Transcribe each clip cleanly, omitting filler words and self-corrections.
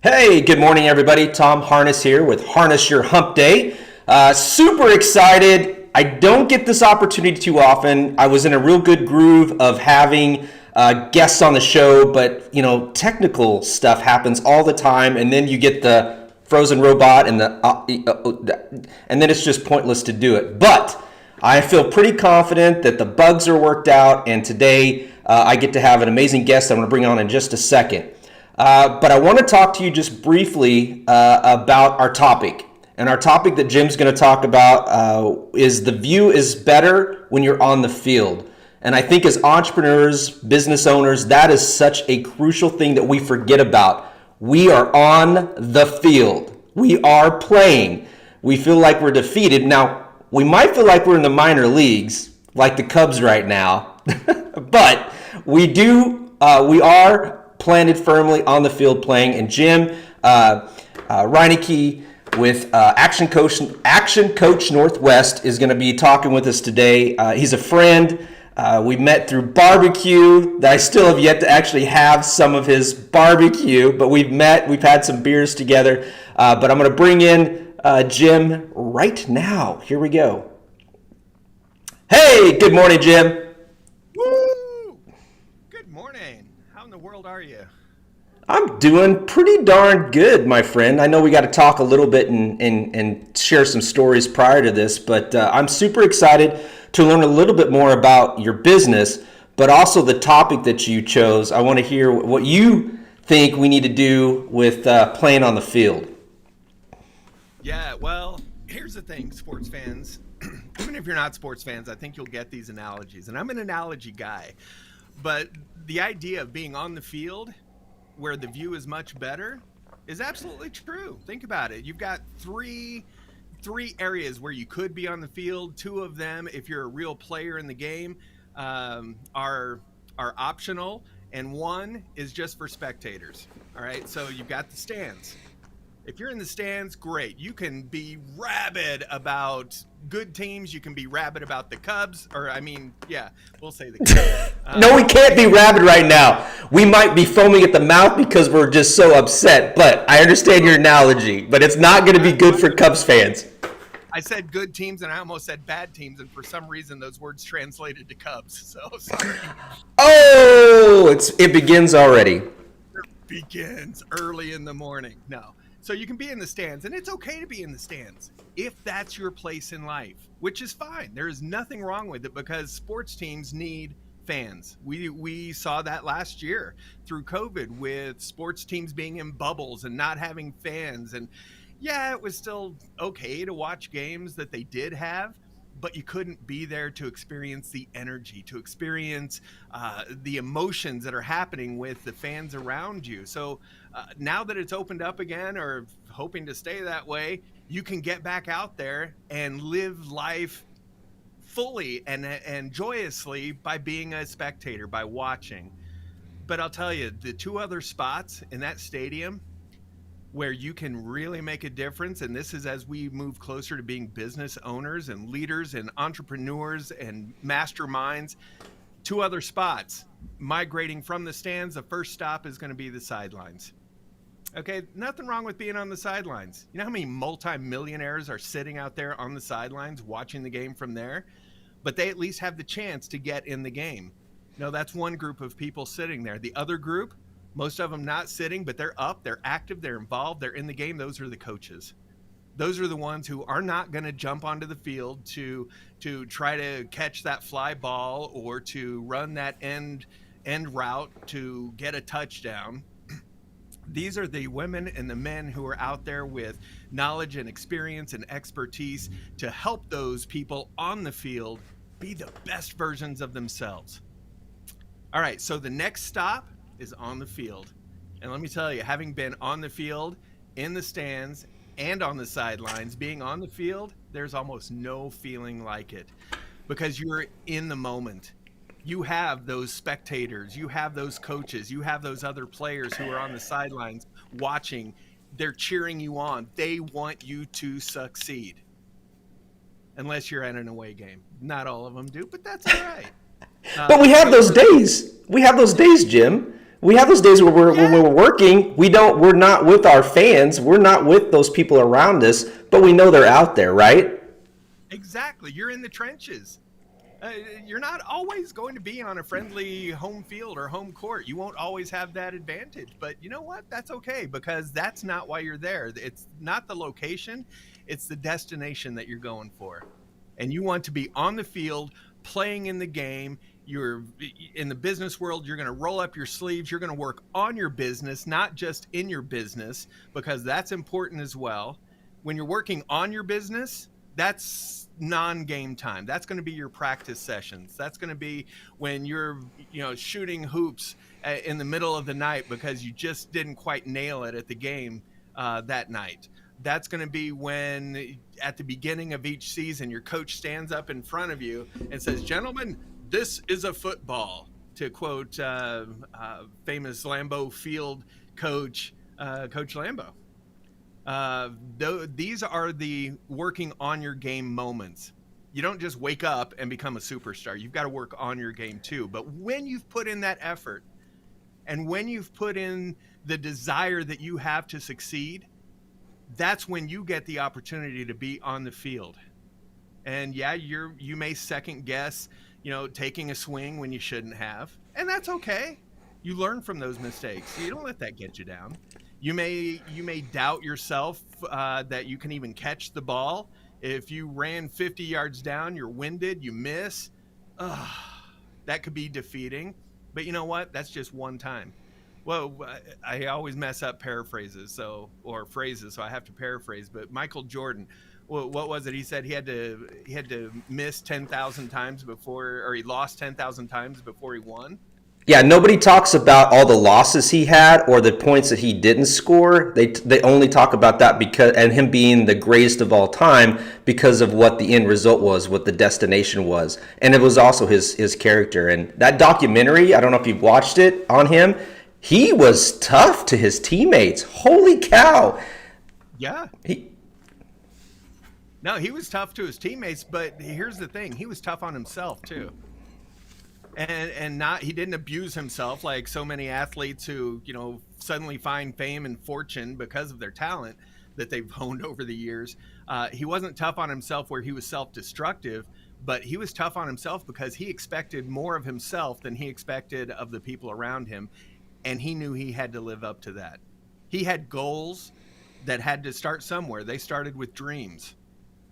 Hey, good morning, everybody. Tom Harness here with Harness Your Hump Day. Super excited. I don't get this opportunity too often. I was in a real good groove of having guests on the show, but technical stuff happens all the time, and then you get the frozen robot and then it's just pointless to do it. But I feel pretty confident that the bugs are worked out, and today I get to have an amazing guest I'm going to bring on in just a second. But I want to talk to you just briefly about our topic. And our topic that Jim's going to talk about is the view is better when you're on the field. And I think as entrepreneurs, business owners, that is such a crucial thing that we forget about. We are on the field. We are playing. We feel like we're defeated. Now, we might feel like we're in the minor leagues, like the Cubs right now. But we are planted firmly on the field playing. And Jim Reincke with ActionCoach Northwest is going to be talking with us today. He's a friend. We met through barbecue. I still have yet to actually have some of his barbecue, but we've had some beers together. But I'm going to bring in Jim right now. Here we go. Hey, good morning, Jim. Woo! Good morning. How in the world are you? I'm doing pretty darn good, my friend. I know we got to talk a little bit and share some stories prior to this, but I'm super excited to learn a little bit more about your business, but also the topic that you chose. I want to hear what you think we need to do with playing on the field. Yeah, well, here's the thing, sports fans. Even if you're not sports fans, I think you'll get these analogies. And I'm an analogy guy. But the idea of being on the field where the view is much better is absolutely true. Think about it. You've got three areas where you could be on the field. Two of them, if you're a real player in the game, are optional, and one is just for spectators. All right, so you've got the stands. If you're in the stands, great. You can be rabid about good teams. You can be rabid about the Cubs. We'll say the Cubs. No, we can't be rabid right now. We might be foaming at the mouth because we're just so upset. But I understand your analogy. But it's not going to be good for Cubs fans. I said good teams, and I almost said bad teams. And for some reason, those words translated to Cubs. So sorry. Oh, it begins already. It begins early in the morning. No. So you can be in the stands, and it's okay to be in the stands if that's your place in life, which is fine. There is nothing wrong with it because sports teams need fans. We saw that last year through COVID with sports teams being in bubbles and not having fans. And yeah, it was still okay to watch games that they did have, but you couldn't be there to experience the energy, to experience the emotions that are happening with the fans around you. So now that it's opened up again, or hoping to stay that way, you can get back out there and live life fully and joyously by being a spectator, by watching. But I'll tell you, the two other spots in that stadium where you can really make a difference, and this is as we move closer to being business owners and leaders and entrepreneurs and masterminds, two other spots migrating from the stands. The first stop is going to be the sidelines. Okay, nothing wrong with being on the sidelines. You know how many multi-millionaires are sitting out there on the sidelines watching the game from there? But they at least have the chance to get in the game. No, that's one group of people sitting there. The other group, most of them not sitting, but they're up, they're active, they're involved, they're in the game. Those are the coaches. Those are the ones who are not going to jump onto the field to try to catch that fly ball or to run that end route to get a touchdown. These are the women and the men who are out there with knowledge and experience and expertise to help those people on the field be the best versions of themselves. All right, so the next stop is on the field. And let me tell you, having been on the field, in the stands, and on the sidelines, being on the field, there's almost no feeling like it because you're in the moment. You have those spectators, you have those coaches, you have those other players who are on the sidelines watching. They're cheering you on. They want you to succeed. Unless you're at an away game. Not all of them do, but that's all right. But we have those days. We have those days, Jim. We have those days where when Yeah, we're working, we're not with our fans, we're not with those people around us, but we know they're out there, right? exactly. You're in the trenches. You're not always going to be on a friendly home field or home court. You won't always have that advantage. But you know what? That's okay because that's not why you're there. It's not the location, it's the destination that you're going for. And you want to be on the field, playing in the game. You're in the business world, you're going to roll up your sleeves. You're going to work on your business, not just in your business, because that's important as well. When you're working on your business, that's non-game time. That's going to be your practice sessions. That's going to be when you're, shooting hoops in the middle of the night because you just didn't quite nail it at the game that night. That's going to be when, at the beginning of each season, your coach stands up in front of you and says, "Gentlemen, this is a football." To quote famous Lambeau Field coach, Coach Lambeau. These are the working on your game moments. You don't just wake up and become a superstar. You've got to work on your game too. But when you've put in that effort and when you've put in the desire that you have to succeed, that's when you get the opportunity to be on the field. And yeah, you may second guess, taking a swing when you shouldn't have, and that's okay. You learn from those mistakes. You don't let that get you down. You may doubt yourself that you can even catch the ball. If you ran 50 yards down, you're winded, you miss. Ugh, that could be defeating. But you know what? That's just one time. Well, I always mess up paraphrases, or phrases, so I have to paraphrase. But Michael Jordan, what was it? He said he had to miss 10,000 times before, or he lost 10,000 times before he won. Yeah, nobody talks about all the losses he had or the points that he didn't score. They only talk about that because and him being the greatest of all time because of what the end result was, what the destination was, and it was also his character. And that documentary, I don't know if you've watched it on him. He was tough to his teammates. Holy cow! Yeah. He No, he was tough to his teammates, but here's the thing: he was tough on himself too. And not he didn't abuse himself like so many athletes who suddenly find fame and fortune because of their talent that they've honed over the years. He wasn't tough on himself where he was self-destructive, but he was tough on himself because he expected more of himself than he expected of the people around him, and he knew he had to live up to that. He had goals that had to start somewhere. They started with dreams,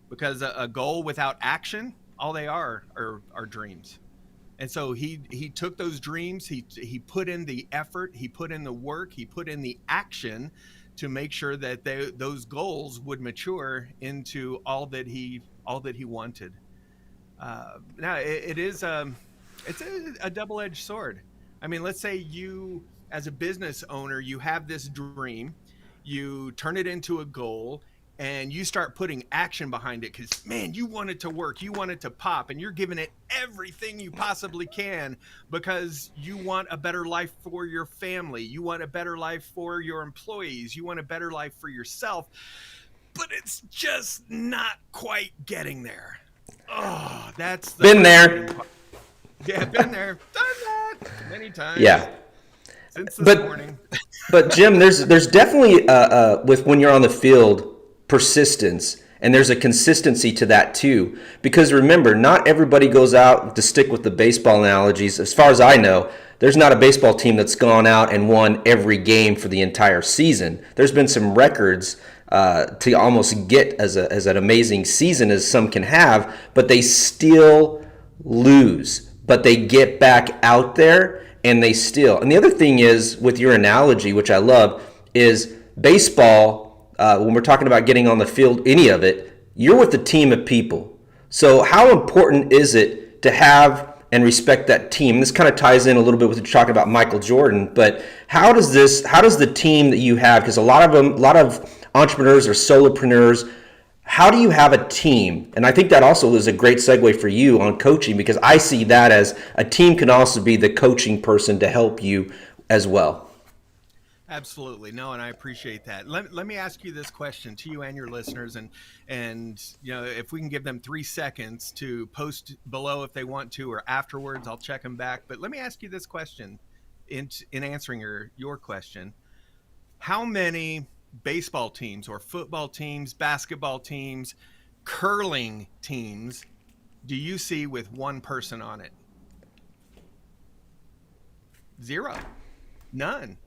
because a goal without action, all they are dreams. And so he took those dreams, he put in the effort, he put in the work, he put in the action to make sure that those goals would mature into all that he wanted. Now it is it's a double-edged sword. I mean, let's say you, as a business owner, you have this dream, you turn it into a goal, and you start putting action behind it because, man, you want it to work, you want it to pop, and you're giving it everything you possibly can because you want a better life for your family, you want a better life for your employees, you want a better life for yourself, but it's just not quite getting there. Oh, that's the been there. part. Yeah, been there, done that many times. Yeah, Since this but morning. but Jim, there's definitely with when you're on the field, persistence, and there's a consistency to that too. Because remember, not everybody goes out, to stick with the baseball analogies. As far as I know, there's not a baseball team that's gone out and won every game for the entire season. There's been some records to almost get as an amazing season as some can have, but they still lose. But they get back out there and they still. And the other thing is, with your analogy, which I love, is baseball, when we're talking about getting on the field, any of it, you're with a team of people. So how important is it to have and respect that team? This kind of ties in a little bit with what you're talking about Michael Jordan, but how does the team that you have, because a lot of entrepreneurs are solopreneurs, how do you have a team? And I think that also is a great segue for you on coaching, because I see that as a team can also be the coaching person to help you as well. Absolutely. No, and I appreciate that. Let me ask you this question to you and your listeners, and if we can give them 3 seconds to post below if they want to, or afterwards, I'll check them back. But let me ask you this question. in answering your question, how many baseball teams or football teams, basketball teams, curling teams do you see with one person on it? Zero. None.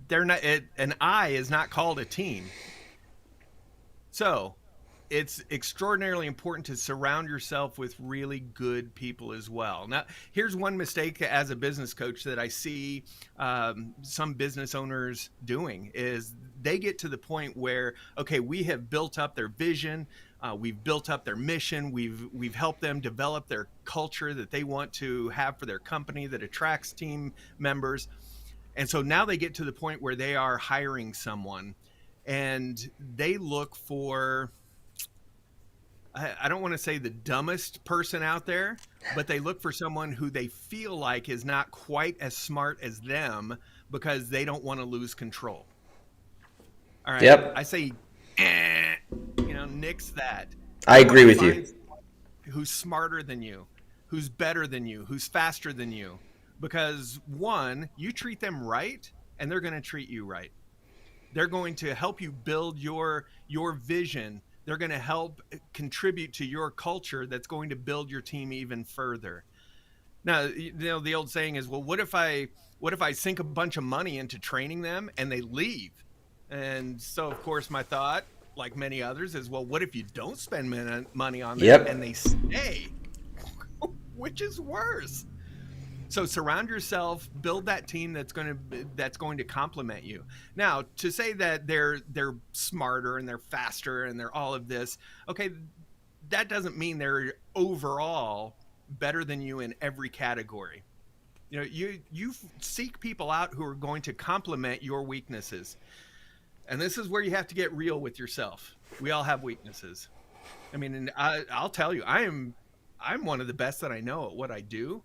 They're not. An eye is not called a team. So it's extraordinarily important to surround yourself with really good people as well. Now, here's one mistake as a business coach that I see some business owners doing is they get to the point where, okay, we have built up their vision, we've built up their mission, we've helped them develop their culture that they want to have for their company that attracts team members. And so now they get to the point where they are hiring someone and they look for, I don't want to say the dumbest person out there, but they look for someone who they feel like is not quite as smart as them because they don't want to lose control. All right. Yep. I say, nix that. I agree with you. Who's smarter than you, who's better than you, who's faster than you. Because one, you treat them right and they're going to treat you right. They're going to help you build your vision. They're going to help contribute to your culture that's going to build your team even further. Now, the old saying is, well, what if I sink a bunch of money into training them and they leave? And so, of course, my thought, like many others, is, well, what if you don't spend money on them and they stay? Which is worse. So surround yourself, build that team that's going to complement you. Now, to say that they're smarter and they're faster and they're all of this, okay, that doesn't mean they're overall better than you in every category. You seek people out who are going to complement your weaknesses. And this is where you have to get real with yourself. We all have weaknesses. I mean, and I'll tell you, I'm one of the best that I know at what I do.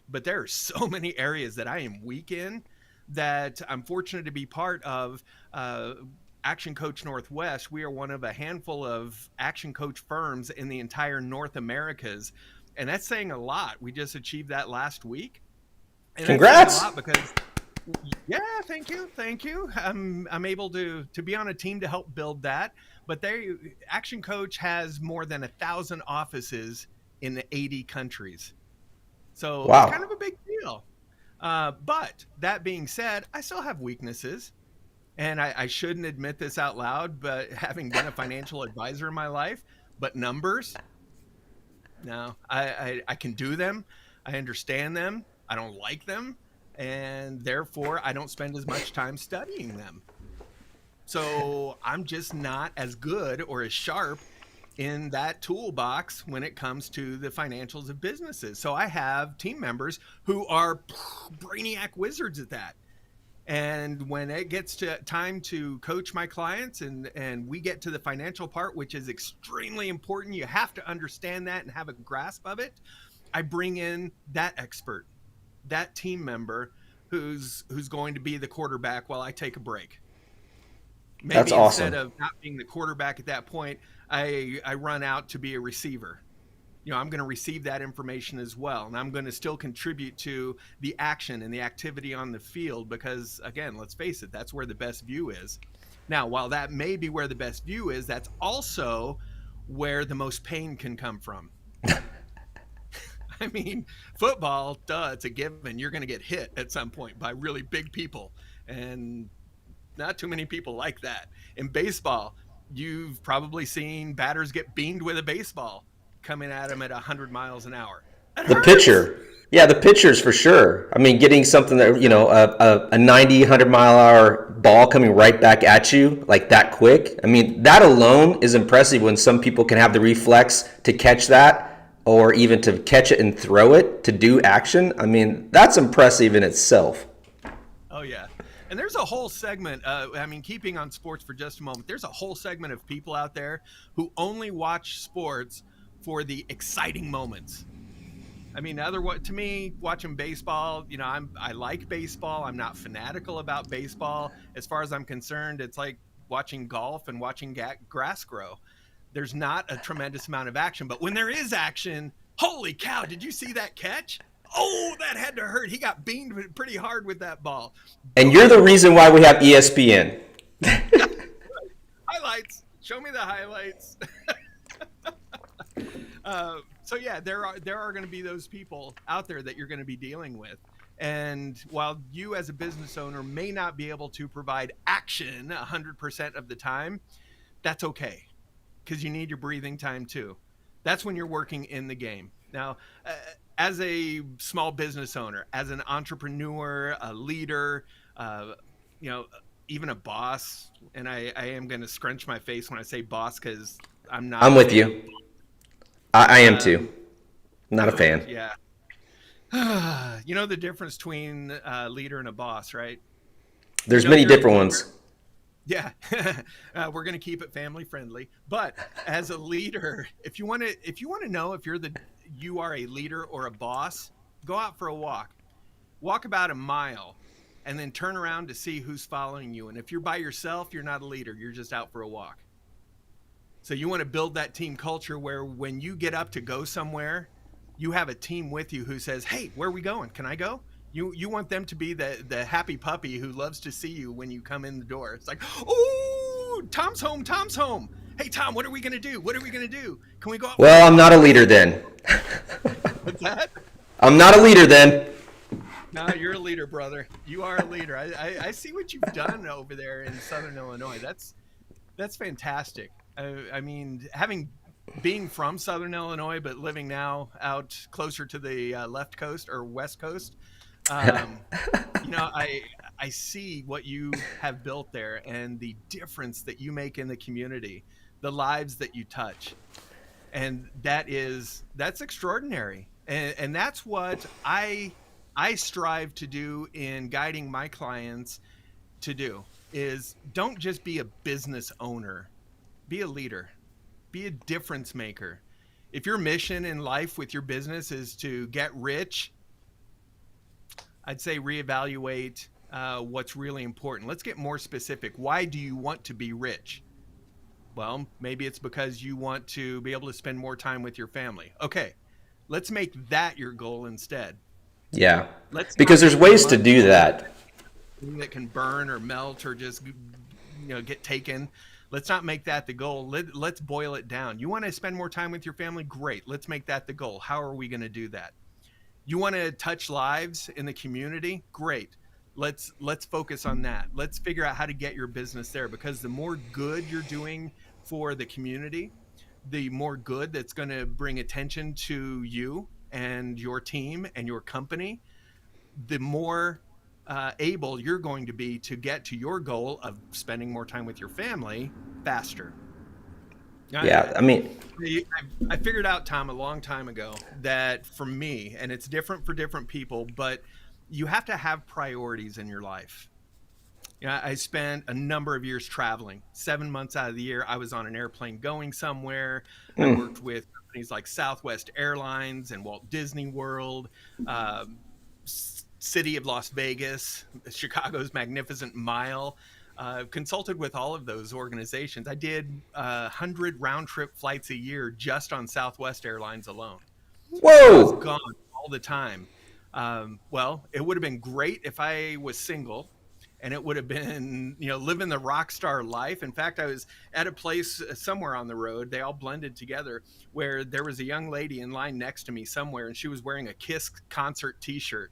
But there are so many areas that I am weak in that I'm fortunate to be part of ActionCoach Northwest. We are one of a handful of ActionCoach firms in the entire North Americas. And that's saying a lot. We just achieved that last week. And congrats. A lot because, yeah, thank you. I'm able to be on a team to help build that. But ActionCoach has more than 1,000 offices in 80 countries. So wow. It's kind of a big deal. But that being said, I still have weaknesses. And I shouldn't admit this out loud, but having been a financial advisor in my life, but numbers, no, I can do them. I understand them. I don't like them. And therefore, I don't spend as much time studying them. So I'm just not as good or as sharp in that toolbox when it comes to the financials of businesses. So I have team members who are brainiac wizards at that. And when it gets to time to coach my clients and we get to the financial part, which is extremely important, you have to understand that and have a grasp of it. I bring in that expert, that team member who's going to be the quarterback while I take a break. Maybe that's awesome. Instead of not being the quarterback at that point, I run out to be a receiver. I'm going to receive that information as well. And I'm going to still contribute to the action and the activity on the field because, again, let's face it, that's where the best view is. Now, while that may be where the best view is, that's also where the most pain can come from. I mean, football, it's a given. You're going to get hit at some point by really big people. And not too many people like that. In baseball, you've probably seen batters get beamed with a baseball coming at them at 100 miles an hour. The pitcher. Yeah, the pitchers for sure. I mean, getting something that, a 90, 100 mile an hour ball coming right back at you like that quick. I mean, that alone is impressive when some people can have the reflex to catch that or even to catch it and throw it to do action. I mean, that's impressive in itself. Oh, yeah. And there's a whole segment, keeping on sports for just a moment, there's a whole segment of people out there who only watch sports for the exciting moments. I mean, to me, watching baseball, I like baseball. I'm not fanatical about baseball. As far as I'm concerned, it's like watching golf and watching grass grow. There's not a tremendous amount of action, but when there is action, holy cow, did you see that catch? Oh, that had to hurt. He got beamed pretty hard with that ball. And you're the reason why we have ESPN. Yeah, highlights. Show me the highlights. So yeah, there are going to be those people out there that you're going to be dealing with. And while you as a business owner may not be able to provide action 100% of the time, that's okay, because you need your breathing time too. That's when you're working in the game. Now, as a small business owner, as an entrepreneur, a leader, you know, even a boss, and I am going to scrunch my face when I say boss because I'm not. I'm with you. I am too. Not a fan. Yeah. You know the difference between a leader and a boss, right? There's You know many you're a different leader. ones. Yeah. We're going to keep it family friendly. But as a leader, if you want to know if you are a leader or a boss, go out for a walk. Walk about a mile and then turn around to see who's following you. And if you're by yourself, you're not a leader. You're just out for a walk. So you want to build that team culture where when you get up to go somewhere, you have a team with you who says, "Hey, where are we going? Can I go?" You want them to be the happy puppy who loves to see you when you come in the door. It's like, "Oh, Tom's home. Tom's home. Hey, Tom, what are we going to do? What are we going to do? Can we go out?" Well, I'm not a leader then. What's that? I'm not a leader then. No, you're a leader, brother. You are a leader. I see what you've done over there in Southern Illinois. That's fantastic. I mean, being from Southern Illinois, but living now out closer to the left coast or west coast, you know, I see what you have built there and the difference that you make in the community, the lives that you touch, and that's extraordinary, and that's what I strive to do in guiding my clients to do. Is don't just be a business owner, be a leader, be a difference maker. If your mission in life with your business is to get rich, I'd say reevaluate what's really important. Let's get more specific. Why do you want to be rich? Well, maybe it's because you want to be able to spend more time with your family. Okay, let's make that your goal instead. Yeah. Let's Because there's ways to do that. that can burn or melt or just get taken. Let's not make that the goal. Let's boil it down. You want to spend more time with your family? Great. Let's make that the goal. How are we going to do that? You want to touch lives in the community? Great. Let's focus on that. Let's figure out how to get your business there, because the more good you're doing for the community, the more good that's going to bring attention to you and your team and your company, the more able you're going to be to get to your goal of spending more time with your family faster. Yeah, I mean, I figured out, Tom, a long time ago that for me, and it's different for different people, but you have to have priorities in your life. I spent a number of years traveling. 7 months out of the year, I was on an airplane going somewhere. I worked with companies like Southwest Airlines and Walt Disney World, City of Las Vegas, Chicago's Magnificent Mile. Consulted with all of those organizations. I did 100 round trip flights a year just on Southwest Airlines alone. I was whoa. gone all the time. Well, it would have been great if I was single, and it would have been, living the rock star life. In fact, I was at a place somewhere on the road, they all blended together, where there was a young lady in line next to me somewhere, and she was wearing a Kiss concert t-shirt.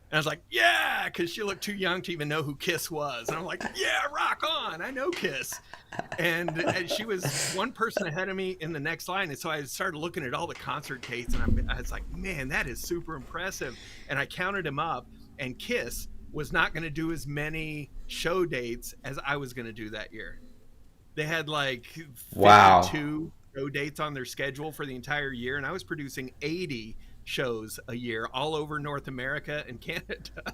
And I was like, yeah, because she looked too young to even know who Kiss was. And I'm like, yeah, rock on. I know Kiss. And she was one person ahead of me in the next line. And so I started looking at all the concert dates, and I was like, man, that is super impressive. And I counted them up, and Kiss was not going to do as many show dates as I was going to do that year. They had like 52 Wow. show dates on their schedule for the entire year, and I was producing 80 shows a year all over North America and Canada.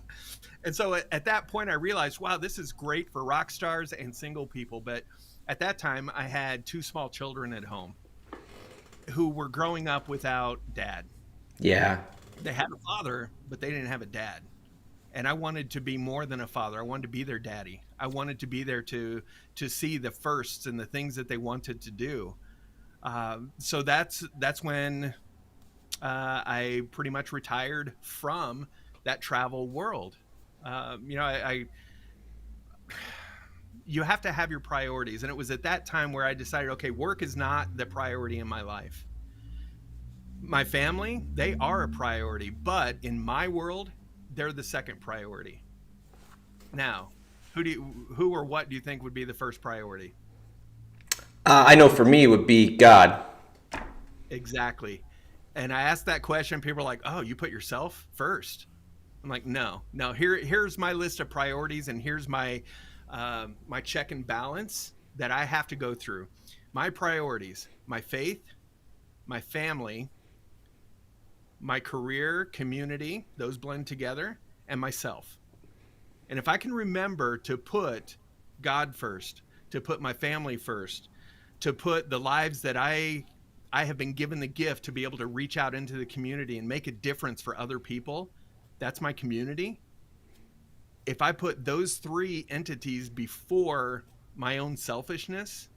And so at that point, I realized, wow, this is great for rock stars and single people. But at that time, I had 2 small children at home who were growing up without dad. Yeah. They had a father, but they didn't have a dad. And I wanted to be more than a father. I wanted to be their daddy. I wanted to be there to see the firsts and the things that they wanted to do. So that's when I pretty much retired from that travel world. You have to have your priorities. And it was at that time where I decided, okay, work is not the priority in my life. My family, they are a priority, but in my world, they're the second priority. Now, who or what do you think would be the first priority? I know for me it would be God. Exactly. And I asked that question, people are like, "Oh, you put yourself first." I'm like, "No, no. Here's my list of priorities, and here's my check and balance that I have to go through. My priorities: my faith, my family, my career, community. Those blend together, and myself. And if I can remember to put God first, to put my family first, to put the lives that I have been given the gift to be able to reach out into the community and make a difference for other people, that's my community. If I put those three entities before my own selfishness,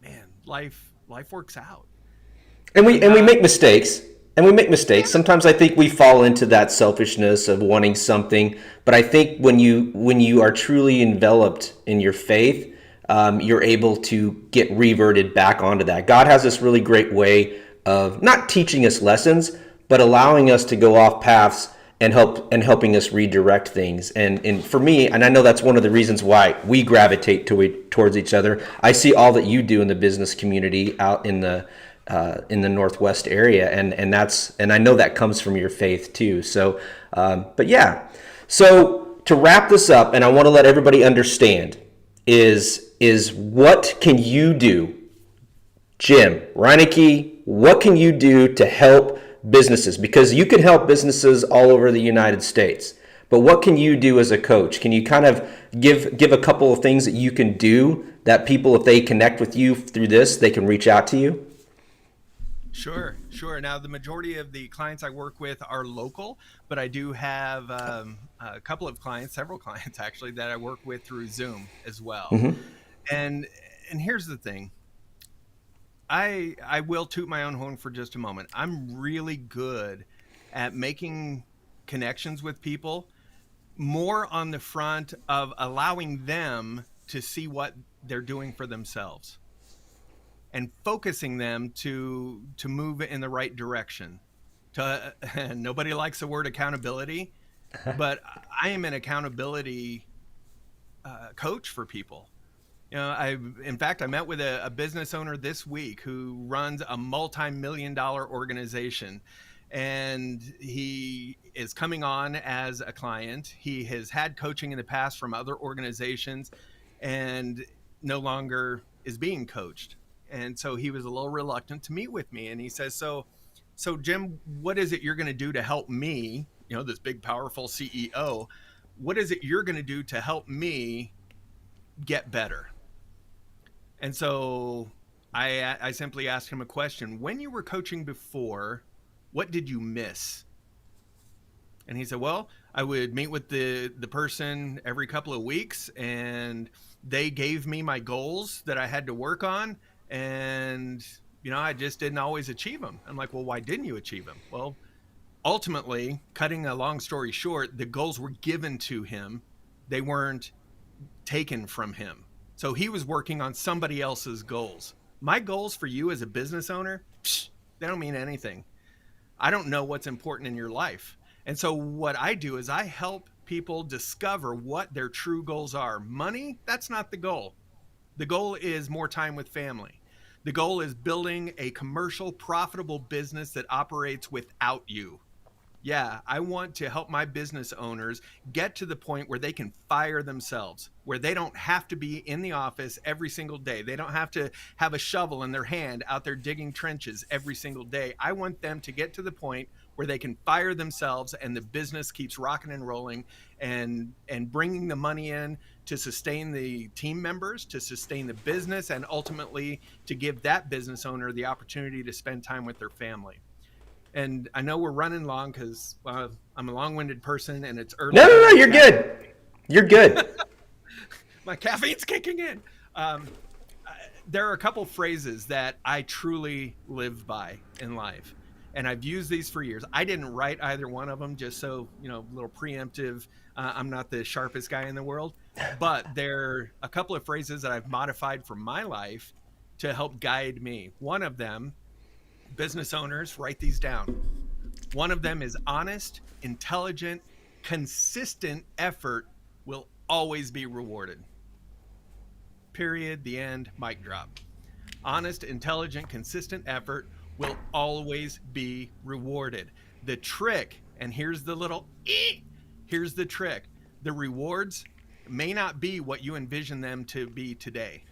man, life works out. And we I'm and we not make mistakes. And we make mistakes. Sometimes I think we fall into that selfishness of wanting something. But I think when you are truly enveloped in your faith, you're able to get reverted back onto that. God has this really great way of not teaching us lessons, but allowing us to go off paths and helping us redirect things. And for me, and I know that's one of the reasons why we gravitate towards each other. I see all that you do in the business community out in the Northwest area, and I know that comes from your faith too. So, but yeah. So to wrap this up, and I want to let everybody understand is what can you do, Jim Reincke? What can you do to help businesses? Because you can help businesses all over the United States. But what can you do as a coach? Can you kind of give a couple of things that you can do that people, if they connect with you through this, they can reach out to you? Sure, sure. Now, the majority of the clients I work with are local, but I do have a couple of clients, several clients actually, that I work with through Zoom as well. Mm-hmm. And and here's the thing. I will toot my own horn for just a moment. I'm really good at making connections with people, more on the front of allowing them to see what they're doing for themselves and focusing them to move in the right direction. To nobody likes the word accountability, but I am an accountability coach for people. In fact, I met with a business owner this week who runs a multi-million-dollar organization, and he is coming on as a client. He has had coaching in the past from other organizations, and no longer is being coached. And so he was a little reluctant to meet with me. And he says, so Jim, what is it you're going to do to help me? This big, powerful CEO. What is it you're going to do to help me get better? And so I simply asked him a question. When you were coaching before, what did you miss? And he said, well, I would meet with the person every couple of weeks, and they gave me my goals that I had to work on. And, I just didn't always achieve them. I'm like, well, why didn't you achieve them? Well, ultimately, cutting a long story short, the goals were given to him. They weren't taken from him. So he was working on somebody else's goals. My goals for you as a business owner, they don't mean anything. I don't know what's important in your life. And so what I do is I help people discover what their true goals are. Money, that's not the goal. The goal is more time with family. The goal is building a commercial, profitable business that operates without you. Yeah, I want to help my business owners get to the point where they can fire themselves, where they don't have to be in the office every single day. They don't have to have a shovel in their hand out there digging trenches every single day. I want them to get to the point where they can fire themselves and the business keeps rocking and rolling and bringing the money in to sustain the team members, to sustain the business, and ultimately to give that business owner the opportunity to spend time with their family. And I know we're running long because I'm a long-winded person and it's early. No, you're good. You're good. My caffeine's kicking in. There are a couple phrases that I truly live by in life. and I've used these for years. I didn't write either one of them, just so, a little preemptive. I'm not the sharpest guy in the world, but they're a couple of phrases that I've modified for my life to help guide me. One of them, business owners, write these down. One of them is honest, intelligent, consistent effort will always be rewarded. Period. The end. Mic drop. Honest, intelligent, consistent effort will always be rewarded. The trick, and here's the here's the trick. The rewards may not be what you envision them to be today.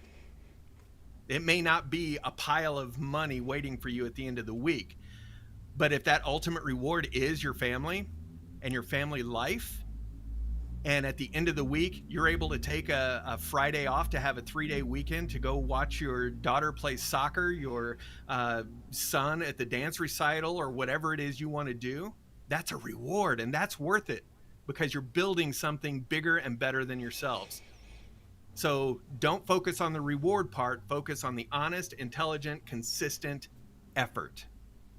It may not be a pile of money waiting for you at the end of the week. But if that ultimate reward is your family and your family life, and at the end of the week, you're able to take a Friday off to have a 3-day weekend to go watch your daughter play soccer, your son at the dance recital, or whatever it is you want to do, that's a reward, and that's worth it because you're building something bigger and better than yourselves. So don't focus on the reward part. Focus on the honest, intelligent, consistent effort.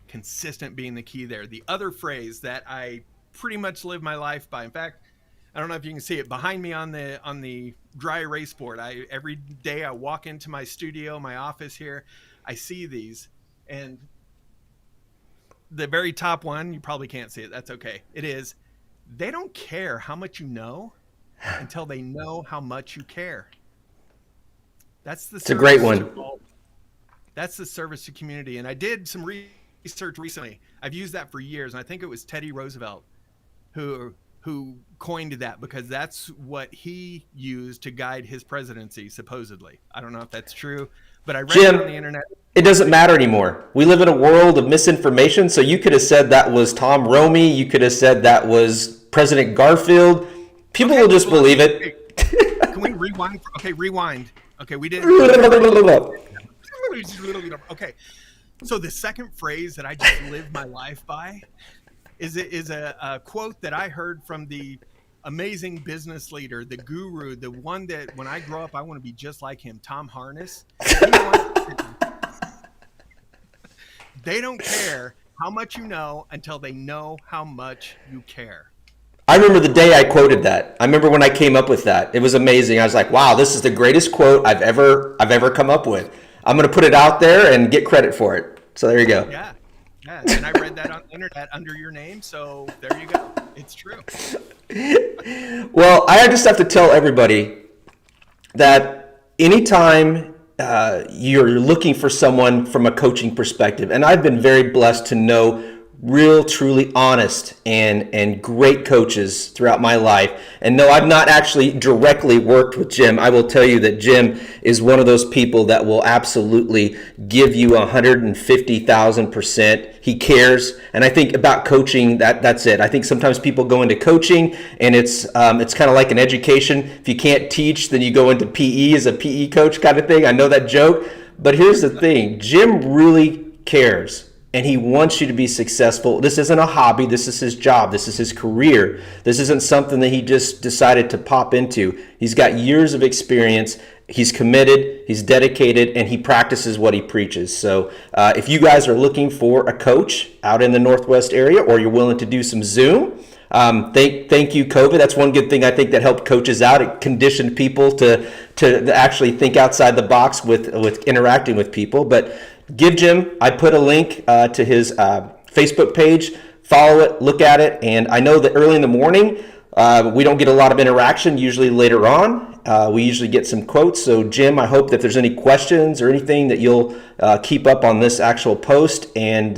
Consistent being the key there. The other phrase that I pretty much live my life by, in fact, I don't know if you can see it behind me on the dry erase board. Every day I walk into my studio, my office here, I see these, and the very top one, you probably can't see it. That's okay. It is, they don't care how much you know until they know how much you care. It's a great one. That's the service to community. And I did some research recently. I've used that for years, and I think it was Teddy Roosevelt who coined that, because that's what he used to guide his presidency, supposedly. I don't know if that's true, but I read it on the internet. It doesn't matter anymore. We live in a world of misinformation, so you could have said that was Tom Romey. You could have said that was President Garfield. People will just believe it. Can we rewind? Okay, rewind. Okay, we didn't. Okay, so the second phrase that I just live my life by is a quote that I heard from the amazing business leader, the guru, the one that when I grow up, I want to be just like him, Tom Harness. They don't care how much you know until they know how much you care. I remember the day I quoted that. I remember when I came up with that. It was amazing. I was like, wow, this is the greatest quote I've ever come up with. I'm going to put it out there and get credit for it. So there you go. Yeah. Yeah, and I read that on the internet under your name, so there you go. It's true. Well, I just have to tell everybody that anytime you're looking for someone from a coaching perspective, and I've been very blessed to know real, truly honest and great coaches throughout my life. And no, I've not actually directly worked with Jim. I will tell you that Jim is one of those people that will absolutely give you 150,000%. He cares. And I think about coaching, that's it. I think sometimes people go into coaching and it's kind of like an education. If you can't teach, then you go into PE as a PE coach kind of thing. I know that joke, but here's the thing. Jim really cares. And he wants you to be successful. This isn't a hobby. This is his job. This is his career. This isn't something that he just decided to pop into. He's got years of experience. He's committed. He's dedicated, and he practices what he preaches. So if you guys are looking for a coach out in the Northwest area, or you're willing to do some Zoom, thank you, COVID. That's one good thing I think that helped coaches out. It conditioned people to actually think outside the box with interacting with people. But give Jim, I put a link to his Facebook page. Follow it, look at it. And I know that early in the morning, we don't get a lot of interaction. Usually later on, we usually get some quotes. So Jim, I hope that if there's any questions or anything that you'll keep up on this actual post, and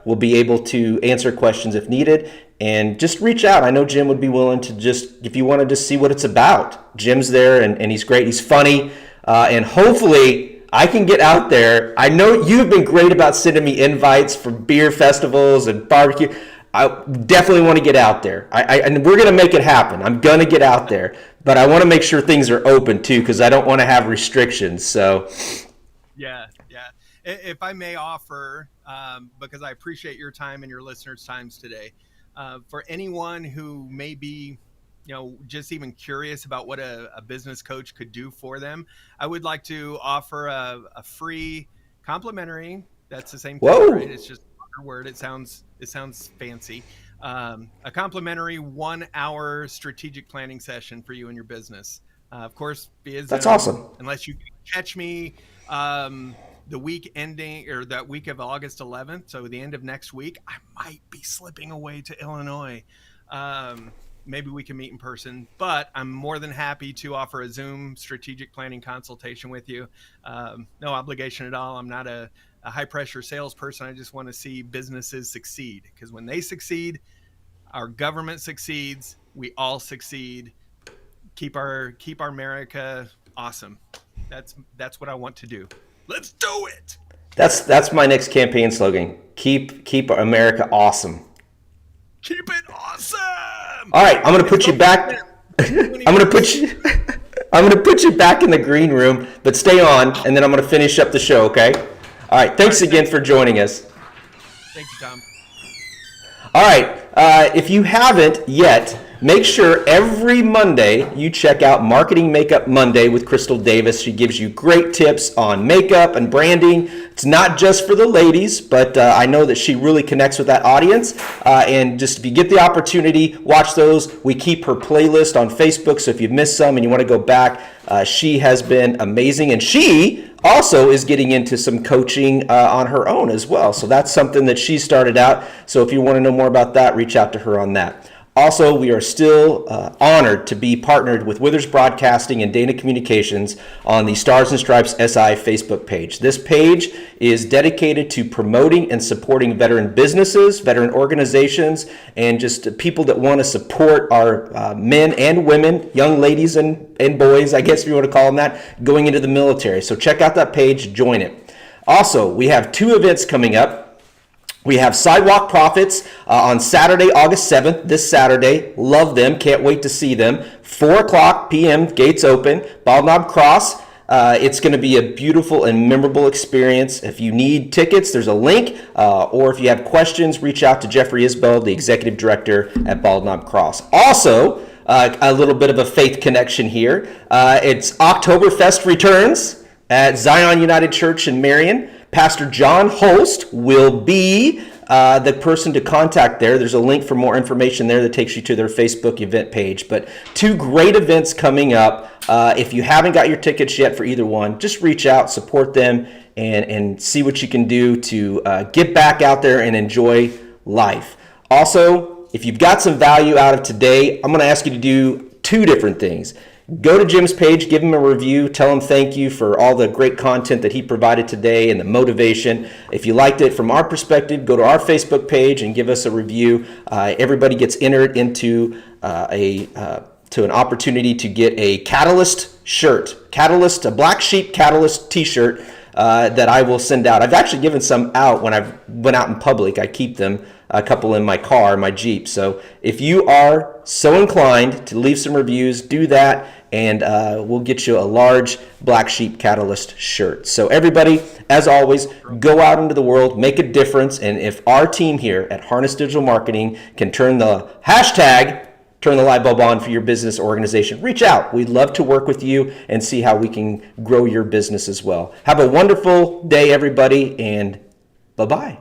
we'll be able to answer questions if needed. And just reach out. I know Jim would be willing to just, if you want to just see what it's about. Jim's there, and he's great. He's funny. And hopefully I can get out there. I know you've been great about sending me invites for beer festivals and barbecue. I definitely want to get out there. And we're going to make it happen. I'm going to get out there. But I want to make sure things are open, too, because I don't want to have restrictions. So, yeah. If I may offer, because I appreciate your time and your listeners' times today, for anyone who may be just even curious about what a business coach could do for them, I would like to offer a free complimentary. That's the same thing, right? It's just your word. It sounds fancy. A complimentary 1 hour strategic planning session for you and your business. Of course, via That's Zoom, awesome. unless you catch me the week ending or that week of August 11th. So the end of next week, I might be slipping away to Illinois. Maybe we can meet in person, but I'm more than happy to offer a Zoom strategic planning consultation with you. No obligation at all. I'm not a high pressure salesperson. I just want to see businesses succeed, because when they succeed, our government succeeds, we all succeed. Keep our America awesome. That's what I want to do. Let's do it. That's my next campaign slogan. Keep America awesome. Keep it awesome. All right, I'm gonna put you back. I'm gonna put you back in the green room, but stay on, and then I'm gonna finish up the show. Okay. All right. Thanks again for joining us. Thank you, Tom. All right. If you haven't yet, make sure every Monday you check out Marketing Makeup Monday with Crystal Davis. She gives you great tips on makeup and branding. It's not just for the ladies, but I know that she really connects with that audience. And just if you get the opportunity, watch those. We keep her playlist on Facebook, so if you've missed some and you want to go back, she has been amazing. And she also is getting into some coaching on her own as well. So that's something that she started out. So if you want to know more about that, reach out to her on that. Also, we are still honored to be partnered with Withers Broadcasting and Dana Communications on the Stars and Stripes SI Facebook page. This page is dedicated to promoting and supporting veteran businesses, veteran organizations, and just people that want to support our men and women, young ladies and boys, I guess if you want to call them that, going into the military. So check out that page, join it. Also, we have 2 events coming up. We have Sidewalk Profits on Saturday, August 7th, this Saturday. Love them. Can't wait to see them. 4:00 p.m., gates open. Bald Knob Cross. It's going to be a beautiful and memorable experience. If you need tickets, there's a link. Or if you have questions, reach out to Jeffrey Isbell, the Executive Director at Bald Knob Cross. Also, a little bit of a faith connection here. It's Oktoberfest Returns at Zion United Church in Marion. Pastor John Holst will be the person to contact there. There's a link for more information there that takes you to their Facebook event page. But 2 great events coming up. If you haven't got your tickets yet for either one, just reach out, support them, and see what you can do to get back out there and enjoy life. Also, if you've got some value out of today, I'm going to ask you to do 2 different things. Go to Jim's page, give him a review, tell him thank you for all the great content that he provided today and the motivation. If you liked it from our perspective, go to our Facebook page and give us a review. Everybody gets entered into an opportunity to get a Catalyst shirt, a Black Sheep Catalyst t-shirt that I will send out. I've actually given some out when I've went out in public. I keep them, a couple in my car, my Jeep. So if you are so inclined to leave some reviews, do that, and we'll get you a large Black Sheep Catalyst shirt. So everybody, as always, go out into the world, make a difference, and if our team here at Harness Digital Marketing can turn the light bulb on for your business organization, reach out. We'd love to work with you and see how we can grow your business as well. Have a wonderful day, everybody, and bye-bye.